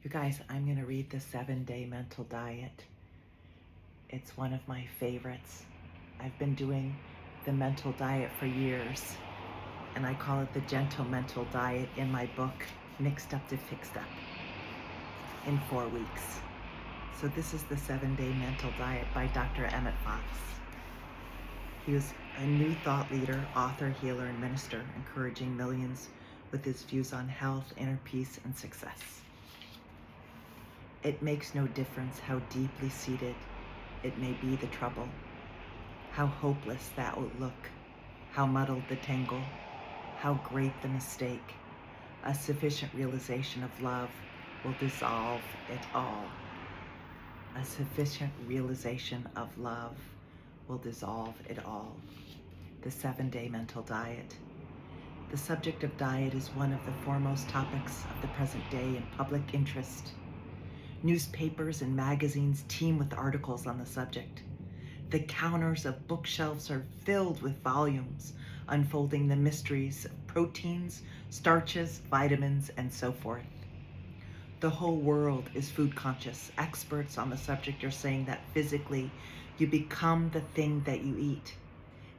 You guys, I'm going to read the 7-Day Mental Diet. It's one of my favorites. I've been doing the mental diet for years, and I call it the gentle mental diet in my book, Mixed Up to Fixed Up, in 4 weeks. So this is the 7-Day Mental Diet by Dr. Emmet Fox. He was a new thought leader, author, healer, and minister, encouraging millions with his views on health, inner peace, and success. It makes no difference how deeply seated it may be the trouble, how hopeless that would look, how muddled the tangle, how great the mistake. A sufficient realization of love will dissolve it all. A sufficient realization of love will dissolve it all. The 7-Day Mental Diet. The subject of diet is one of the foremost topics of the present day in public interest. Newspapers and magazines teem with articles on the subject. The counters of bookshelves are filled with volumes unfolding the mysteries of proteins, starches, vitamins, and so forth. The whole world is food conscious. Experts on the subject are saying that physically you become the thing that you eat,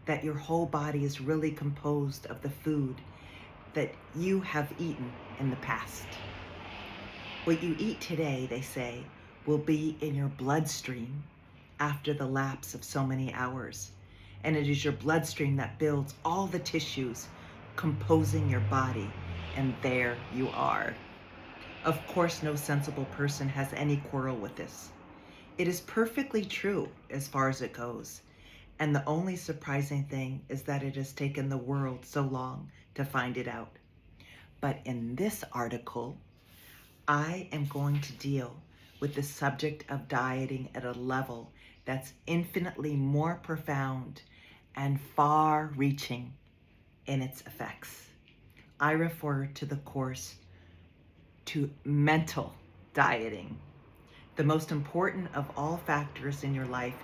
that your whole body is really composed of the food that you have eaten in the past. What you eat today, they say, will be in your bloodstream after the lapse of so many hours. And it is your bloodstream that builds all the tissues composing your body. And there you are. Of course, no sensible person has any quarrel with this. It is perfectly true as far as it goes. And the only surprising thing is that it has taken the world so long to find it out. But in this article, I am going to deal with the subject of dieting at a level that's infinitely more profound and far-reaching in its effects. I refer to the course to mental dieting. The most important of all factors in your life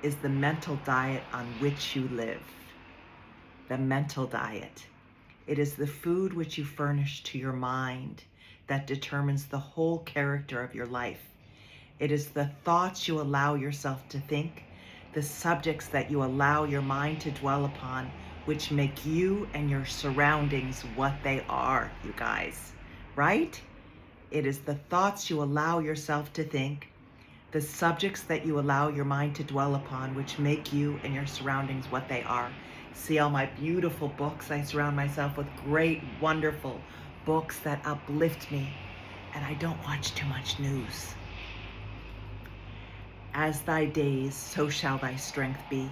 is the mental diet on which you live. The mental diet. It is the food which you furnish to your mind that determines the whole character of your life. It is the thoughts you allow yourself to think, the subjects that you allow your mind to dwell upon, which make you and your surroundings what they are, you guys, right? It is the thoughts you allow yourself to think, the subjects that you allow your mind to dwell upon, which make you and your surroundings what they are. See all my beautiful books. I surround myself with great, wonderful books that uplift me, and I don't watch too much news. As thy days, so shall thy strength be.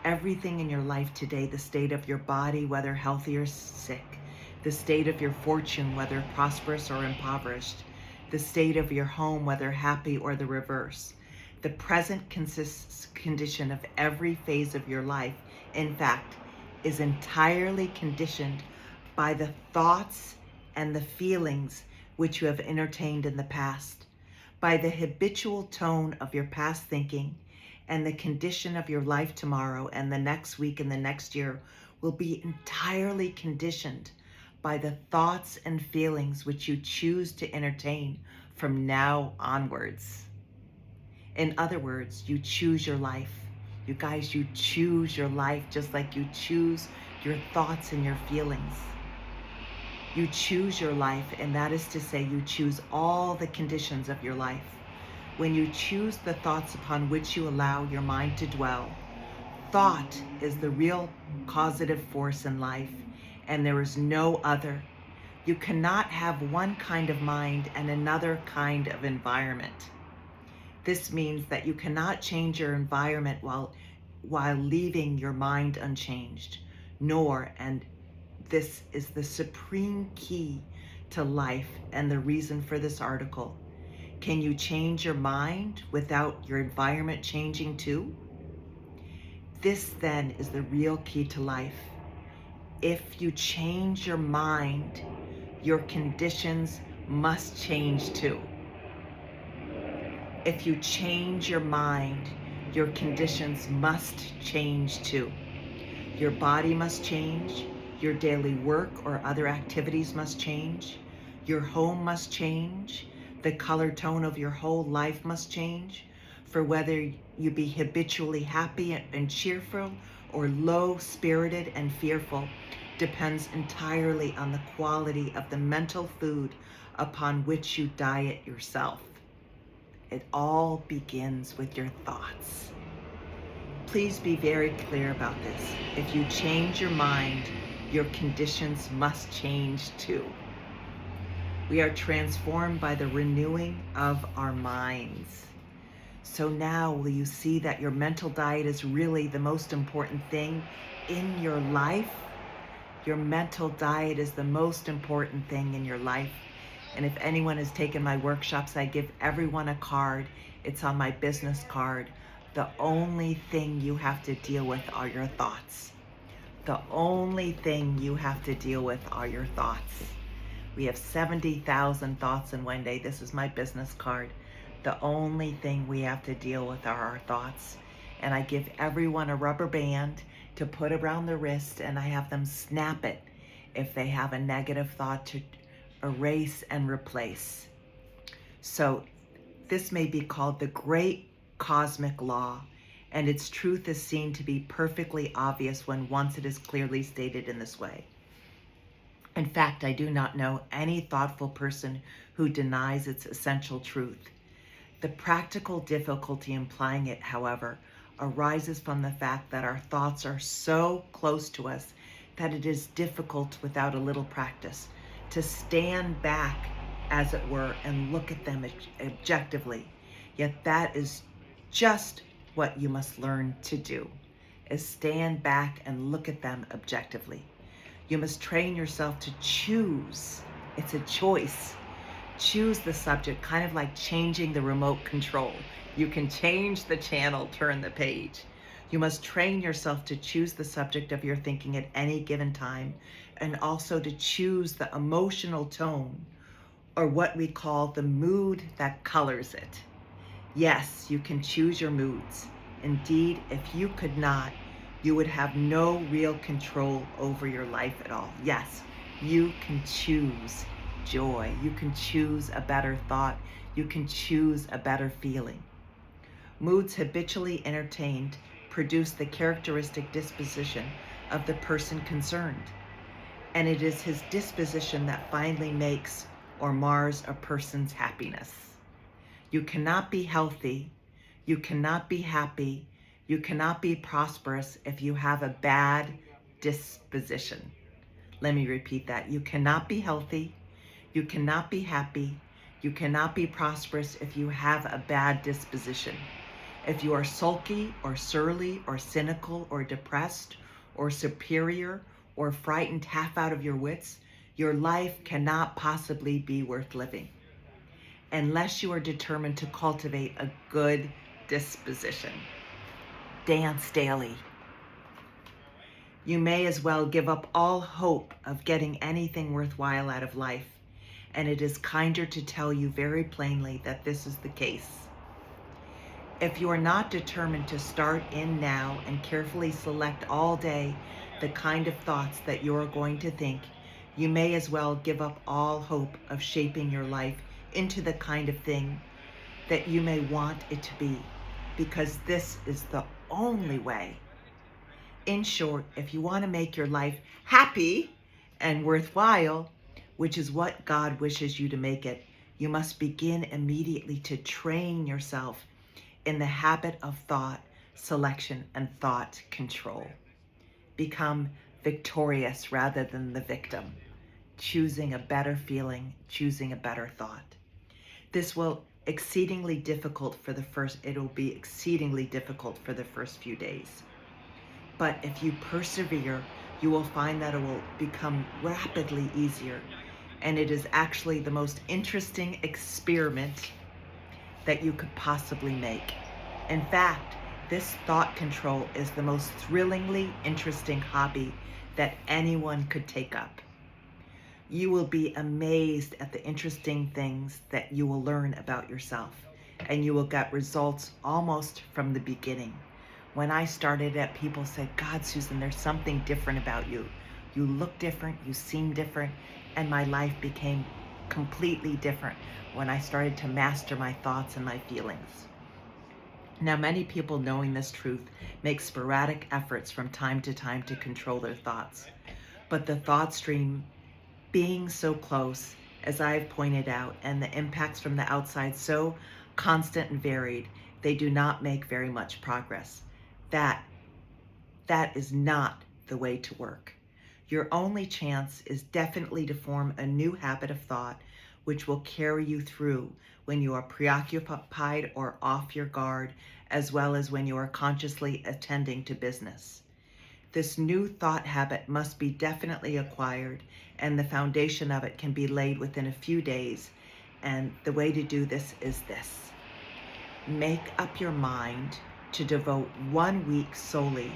Everything in your life today, the state of your body, whether healthy or sick, the state of your fortune, whether prosperous or impoverished, the state of your home, whether happy or the reverse. The present condition of every phase of your life, in fact, is entirely conditioned by the thoughts and the feelings which you have entertained in the past, by the habitual tone of your past thinking, and the condition of your life tomorrow and the next week and the next year will be entirely conditioned by the thoughts and feelings which you choose to entertain from now onwards. In other words, you choose your life. You guys, you choose your life just like you choose your thoughts and your feelings. You choose your life, and that is to say you choose all the conditions of your life. When you choose the thoughts upon which you allow your mind to dwell, thought is the real causative force in life, and there is no other. You cannot have one kind of mind and another kind of environment. This means that you cannot change your environment while leaving your mind unchanged, nor, and this is the supreme key to life and the reason for this article, can you change your mind without your environment changing too? This then is the real key to life. If you change your mind, your conditions must change too. If you change your mind, your conditions must change too. Your body must change, your daily work or other activities must change, your home must change, The color tone of your whole life must change, for whether you be habitually happy and cheerful or low-spirited and fearful depends entirely on the quality of the mental food upon which you diet yourself. It all begins with your thoughts. Please be very clear about this. If you change your mind, your conditions must change too. We are transformed by the renewing of our minds. So now will you see that your mental diet is really the most important thing in your life? Your mental diet is the most important thing in your life. And if anyone has taken my workshops, I give everyone a card. It's on my business card. The only thing you have to deal with are your thoughts. The only thing you have to deal with are your thoughts. We have 70,000 thoughts in one day. This is my business card. The only thing we have to deal with are our thoughts. And I give everyone a rubber band to put around their wrist, and I have them snap it if they have a negative thought to erase and replace. So this may be called the great cosmic law, and its truth is seen to be perfectly obvious when once it is clearly stated in this way. In fact, I do not know any thoughtful person who denies its essential truth. The practical difficulty implying it, however, arises from the fact that our thoughts are so close to us that it is difficult without a little practice to stand back, as it were, and look at them objectively. Yet that is just what you must learn to do, is stand back and look at them objectively. You must train yourself to choose. It's a choice. Choose the subject, kind of like changing the remote control. You can change the channel, turn the page. You must train yourself to choose the subject of your thinking at any given time, and also to choose the emotional tone, or what we call the mood that colors it. Yes, you can choose your moods. Indeed, if you could not, you would have no real control over your life at all. Yes, you can choose joy. You can choose a better thought. You can choose a better feeling. Moods habitually entertained produce the characteristic disposition of the person concerned, and it is his disposition that finally makes or mars a person's happiness. You cannot be healthy, you cannot be happy, you cannot be prosperous if you have a bad disposition. Let me repeat that. You cannot be healthy, you cannot be happy, you cannot be prosperous if you have a bad disposition. If you are sulky or surly or cynical or depressed or superior or frightened half out of your wits, your life cannot possibly be worth living unless you are determined to cultivate a good disposition. Dance daily. You may as well give up all hope of getting anything worthwhile out of life, and it is kinder to tell you very plainly that this is the case. If you are not determined to start in now and carefully select all day the kind of thoughts that you are going to think, you may as well give up all hope of shaping your life into the kind of thing that you may want it to be, because this is the only way. In short, if you want to make your life happy and worthwhile, which is what God wishes you to make it, you must begin immediately to train yourself in the habit of thought selection and thought control. Become victorious rather than the victim, choosing a better feeling, choosing a better thought. This will exceedingly difficult for the first, it'll be exceedingly difficult for the first few days. But if you persevere, you will find that it will become rapidly easier. And it is actually the most interesting experiment that you could possibly make. In fact, this thought control is the most thrillingly interesting hobby that anyone could take up. You will be amazed at the interesting things that you will learn about yourself, and you will get results almost from the beginning. When I started it, people said, God, Susan, there's something different about you. You look different, you seem different, and my life became completely different. when I started to master my thoughts and my feelings. Now, many people knowing this truth make sporadic efforts from time to time to control their thoughts. But the thought stream being so close, as I've pointed out, and the impacts from the outside so constant and varied, they do not make very much progress. That is not the way to work. Your only chance is definitely to form a new habit of thought which will carry you through when you are preoccupied or off your guard, as well as when you are consciously attending to business. This new thought habit must be definitely acquired, and the foundation of it can be laid within a few days. And the way to do this is this. Make up your mind to devote 1 week solely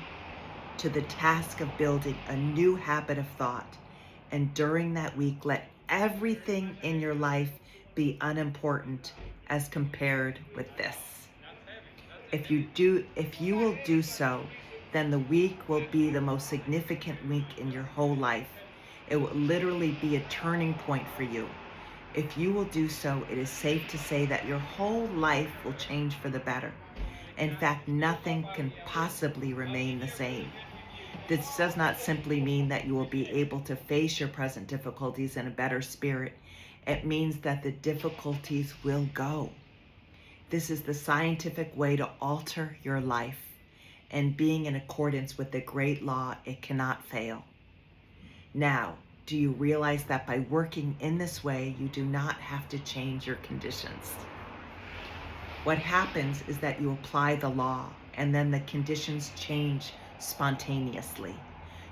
to the task of building a new habit of thought. And during that week, let everything in your life be unimportant as compared with this. If you will do so, then the week will be the most significant week in your whole life. It will literally be a turning point for you. If you will do so, it is safe to say that your whole life will change for the better. In fact, nothing can possibly remain the same. This does not simply mean that you will be able to face your present difficulties in a better spirit. It means that the difficulties will go. This is the scientific way to alter your life, and being in accordance with the great law, it cannot fail. Now, do you realize that by working in this way, you do not have to change your conditions? What happens is that you apply the law, and then the conditions change spontaneously.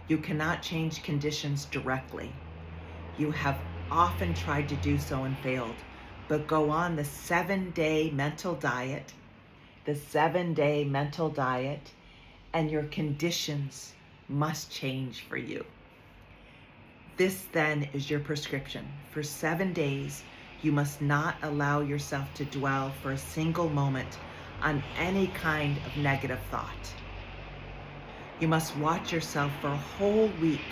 You cannot change conditions directly. You have often tried to do so and failed, but go on the 7-day mental diet, and your conditions must change for you. This then is your prescription. For 7 days, you must not allow yourself to dwell for a single moment on any kind of negative thought. You must watch yourself for a whole week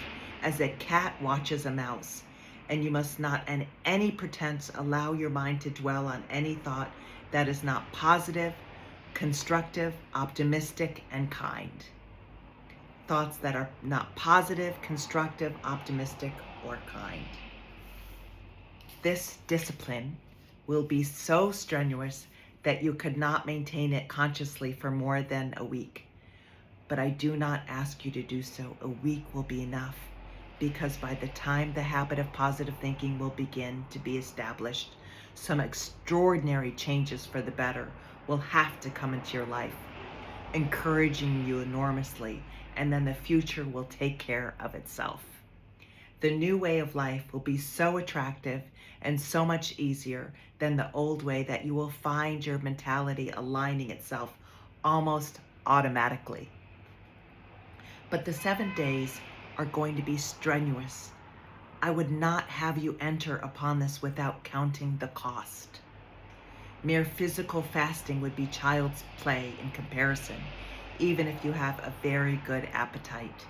as a cat watches a mouse, and you must not in any pretense allow your mind to dwell on any thought that is not positive, constructive, optimistic, and kind. Thoughts that are not positive, constructive, optimistic, or kind. This discipline will be so strenuous that you could not maintain it consciously for more than a week. But I do not ask you to do so. A week will be enough, because by the time the habit of positive thinking will begin to be established, some extraordinary changes for the better will have to come into your life, encouraging you enormously, and then the future will take care of itself. The new way of life will be so attractive and so much easier than the old way that you will find your mentality aligning itself almost automatically. But the 7 days are going to be strenuous. I would not have you enter upon this without counting the cost. Mere physical fasting would be child's play in comparison, even if you have a very good appetite.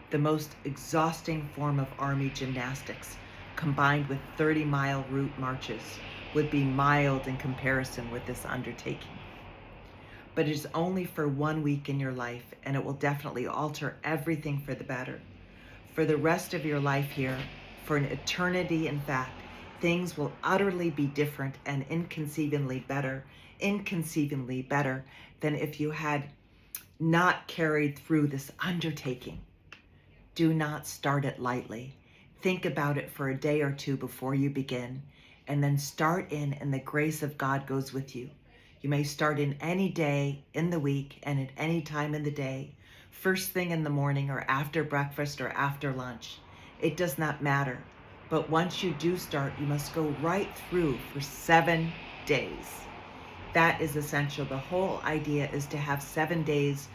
The most exhausting form of army gymnastics, combined with 30-mile route marches, would be mild in comparison with this undertaking. But it is only for 1 week in your life, and it will definitely alter everything for the better. For the rest of your life here, for an eternity in fact, things will utterly be different and inconceivably better than if you had not carried through this undertaking. Do not start it lightly. Think about it for a day or two before you begin, and then start in, and the grace of God goes with you. You may start in any day in the week and at any time in the day, first thing in the morning or after breakfast or after lunch. It does not matter. But once you do start, you must go right through for 7 days. That is essential. The whole idea is to have 7 days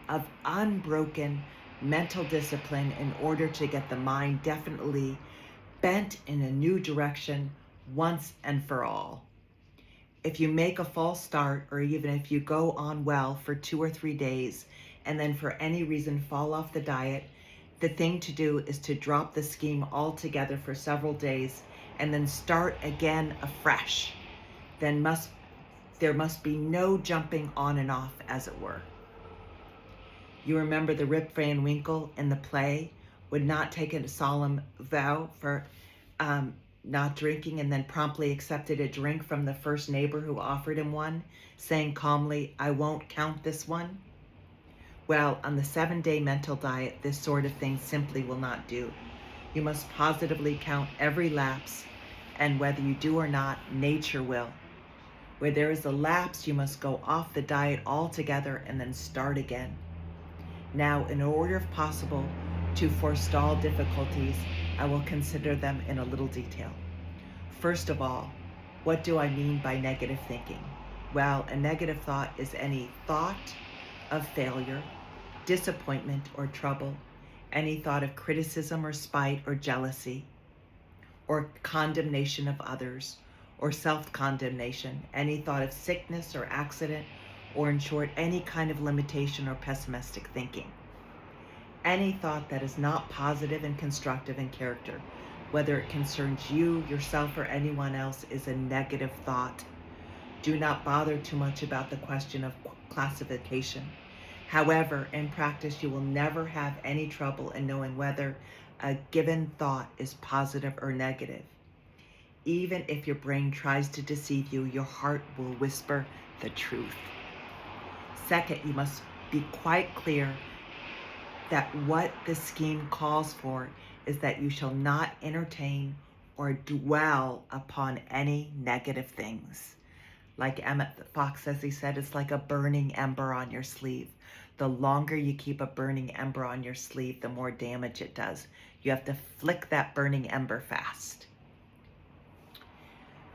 of unbroken mental discipline in order to get the mind definitely bent in a new direction once and for all. If you make a false start, or even if you go on well for 2 or 3 days and then for any reason fall off the diet, the thing to do is to drop the scheme altogether for several days and then start again afresh. then there must be no jumping on and off, as it were. You remember the Rip Van Winkle in the play would not take a solemn vow for not drinking, and then promptly accepted a drink from the first neighbor who offered him one, saying calmly, "I won't count this one." Well, on the 7-day mental diet, this sort of thing simply will not do. You must positively count every lapse, and whether you do or not, nature will. Where there is a lapse, you must go off the diet altogether and then start again. Now, in order if possible to forestall difficulties, I will consider them in a little detail. First of all, what do I mean by negative thinking? Well, a negative thought is any thought of failure, disappointment, or trouble, any thought of criticism or spite or jealousy, or condemnation of others, or self-condemnation, any thought of sickness or accident, or in short, any kind of limitation or pessimistic thinking. Any thought that is not positive and constructive in character, whether it concerns you, yourself, or anyone else, is a negative thought. Do not bother too much about the question of classification. However, in practice, you will never have any trouble in knowing whether a given thought is positive or negative. Even if your brain tries to deceive you, your heart will whisper the truth. Second, you must be quite clear that what the scheme calls for is that you shall not entertain or dwell upon any negative things. Like Emmet Fox, as he said, it's like a burning ember on your sleeve. The longer you keep a burning ember on your sleeve, the more damage it does. You have to flick that burning ember fast.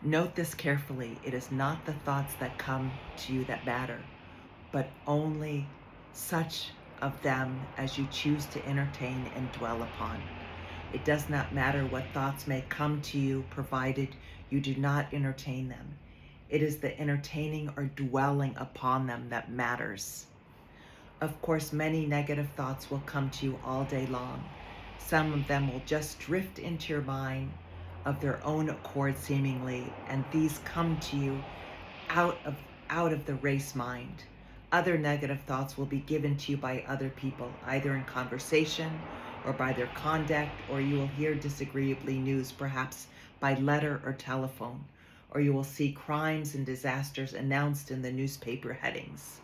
Note this carefully. It is not the thoughts that come to you that matter, but only such of them as you choose to entertain and dwell upon. It does not matter what thoughts may come to you, provided you do not entertain them. It is the entertaining or dwelling upon them that matters. Of course, many negative thoughts will come to you all day long. Some of them will just drift into your mind of their own accord seemingly, and these come to you out of the race mind. Other negative thoughts will be given to you by other people, either in conversation or by their conduct, or you will hear disagreeably news, perhaps by letter or telephone, or you will see crimes and disasters announced in the newspaper headings.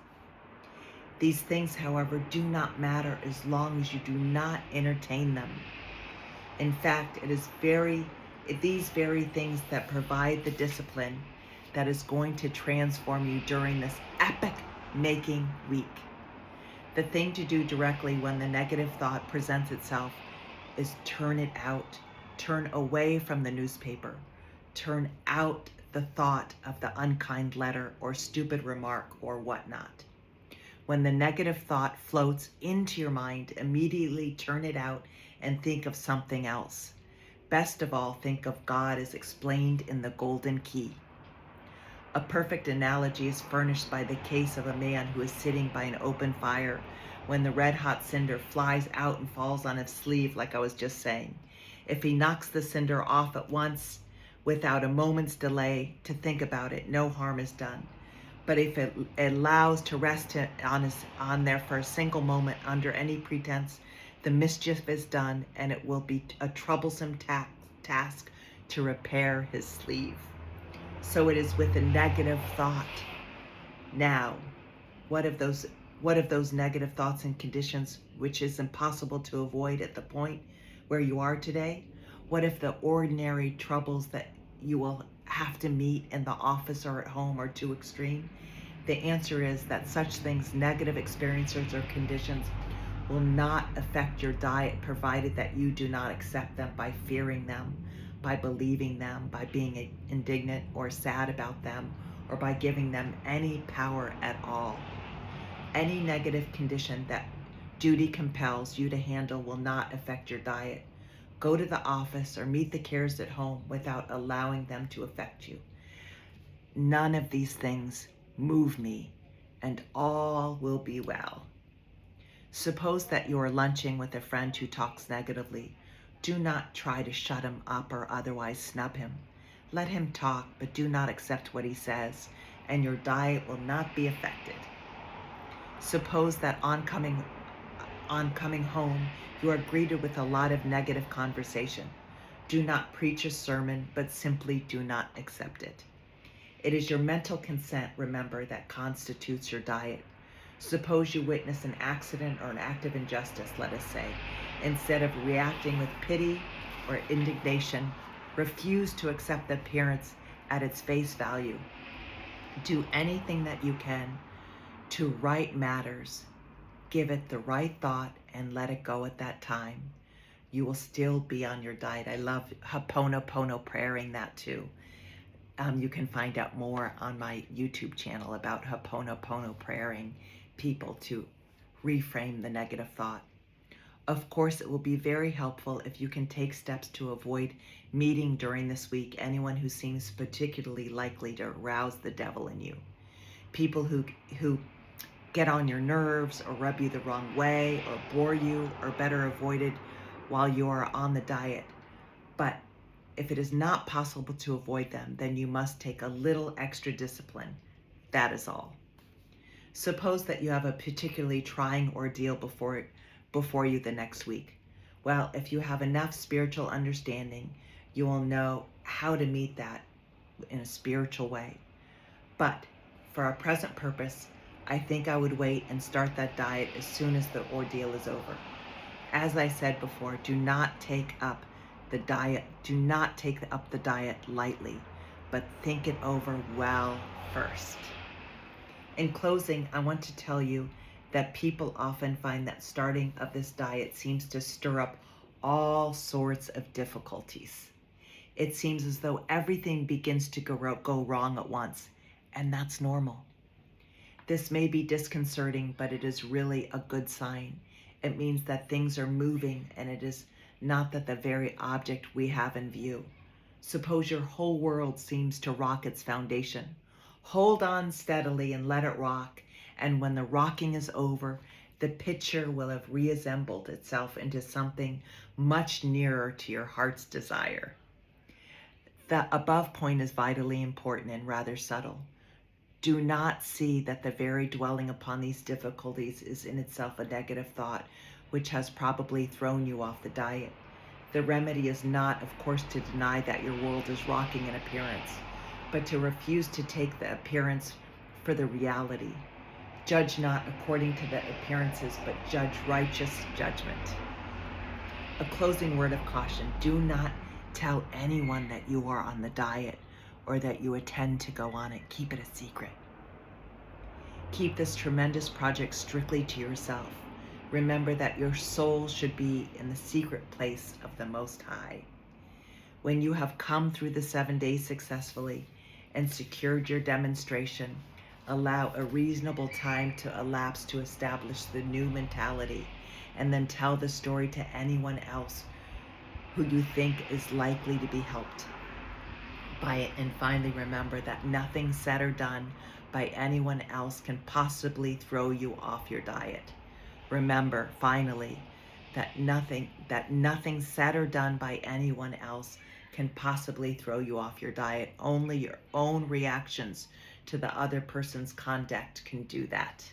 These things, however, do not matter as long as you do not entertain them. In fact, it is these very things that provide the discipline that is going to transform you during this epic-making week. The thing to do directly when the negative thought presents itself is turn it out. Turn away from the newspaper. Turn out the thought of the unkind letter or stupid remark or whatnot. When the negative thought floats into your mind, immediately turn it out and think of something else. Best of all, think of God as explained in the Golden Key. A perfect analogy is furnished by the case of a man who is sitting by an open fire when the red-hot cinder flies out and falls on his sleeve, like I was just saying. If he knocks the cinder off at once, without a moment's delay to think about it, no harm is done. But if it allows to rest on there for a single moment under any pretense, the mischief is done, and it will be a troublesome task to repair his sleeve. So it is with a negative thought. Now, what of those negative thoughts and conditions which is impossible to avoid at the point where you are today? What if the ordinary troubles that you will have to meet in the office or at home are too extreme? The answer is that such things, negative experiences or conditions, will not affect your diet, provided that you do not accept them by fearing them, by believing them, by being indignant or sad about them, or by giving them any power at all. Any negative condition that duty compels you to handle will not affect your diet. Go to the office or meet the cares at home without allowing them to affect you. None of these things move me, and all will be well. Suppose that you are lunching with a friend who talks negatively. Do not try to shut him up or otherwise snub him. Let him talk, but do not accept what he says, and your diet will not be affected. Suppose that on coming home, you are greeted with a lot of negative conversation. Do not preach a sermon, but simply do not accept it. It is your mental consent, remember, that constitutes your diet. Suppose you witness an accident or an act of injustice, let us say. Instead of reacting with pity or indignation, refuse to accept the appearance at its face value. Do anything that you can to right matters. Give it the right thought and let it go at that time. You will still be on your diet. I love Ho'oponopono praying that too. You can find out more on my YouTube channel about Ho'oponopono praying people to reframe the negative thought. Of course, it will be very helpful if you can take steps to avoid meeting during this week anyone who seems particularly likely to arouse the devil in you. People who get on your nerves or rub you the wrong way or bore you are better avoided while you are on the diet. But if it is not possible to avoid them, then you must take a little extra discipline. That is all. Suppose that you have a particularly trying ordeal before you the next week. Well, if you have enough spiritual understanding, you will know how to meet that in a spiritual way. But for our present purpose, I think I would wait and start that diet as soon as the ordeal is over. As I said before, do not take up the diet lightly, but think it over well first. In closing, I want to tell you that people often find that starting of this diet seems to stir up all sorts of difficulties. It seems as though everything begins to go wrong at once, and that's normal. This may be disconcerting, but it is really a good sign. It means that things are moving, and it is not that the very object we have in view. Suppose your whole world seems to rock its foundation. Hold on steadily and let it rock, and when the rocking is over, the picture will have reassembled itself into something much nearer to your heart's desire. The above point is vitally important and rather subtle. Do not see that the very dwelling upon these difficulties is in itself a negative thought, which has probably thrown you off the diet. The remedy is not, of course, to deny that your world is rocking in appearance, but to refuse to take the appearance for the reality. Judge not according to the appearances, but judge righteous judgment. A closing word of caution: do not tell anyone that you are on the diet or that you intend to go on it. Keep it a secret. Keep this tremendous project strictly to yourself. Remember that your soul should be in the secret place of the Most High. When you have come through the 7 days successfully and secured your demonstration, allow a reasonable time to elapse to establish the new mentality, and then tell the story to anyone else who you think is likely to be helped by it. And finally, remember that nothing said or done by anyone else can possibly throw you off your diet. Remember, finally, that nothing said or done by anyone else can possibly throw you off your diet. Only your own reactions to the other person's conduct can do that.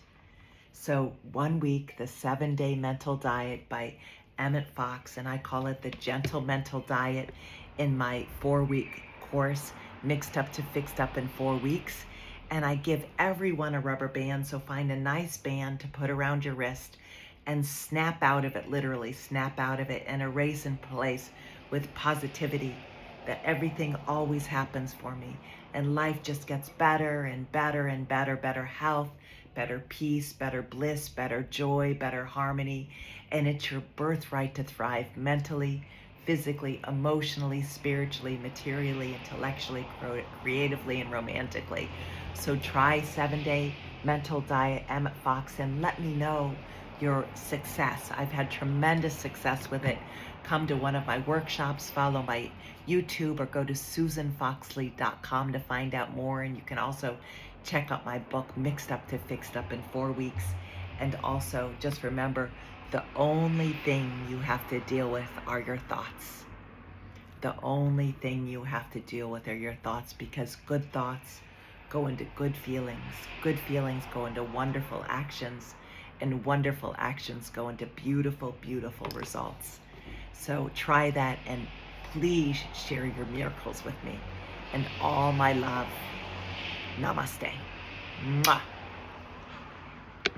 So 1 week, the 7-day mental diet by Emmet Fox, and I call it the gentle mental diet in my 4-week course, Mixed Up to Fixed Up in 4 weeks. And I give everyone a rubber band, so find a nice band to put around your wrist and snap out of it, literally snap out of it, and erase in place with positivity that everything always happens for me and life just gets better and better and better. Better health, better peace, better bliss, better joy, better harmony. And it's your birthright to thrive mentally, physically, emotionally, spiritually, materially, intellectually, creatively, and romantically. So try 7-day mental diet, Emmet Fox, and let me know your success. I've had tremendous success with it. Come to one of my workshops, follow my YouTube, or go to susanfoxley.com to find out more. And you can also check out my book, Mixed Up to Fixed Up in 4 weeks. And also just remember, the only thing you have to deal with are your thoughts. The only thing you have to deal with are your thoughts, because good thoughts go into good feelings go into wonderful actions, and wonderful actions go into beautiful, beautiful results. So try that, and please share your miracles with me. And all my love. Namaste. Mwah.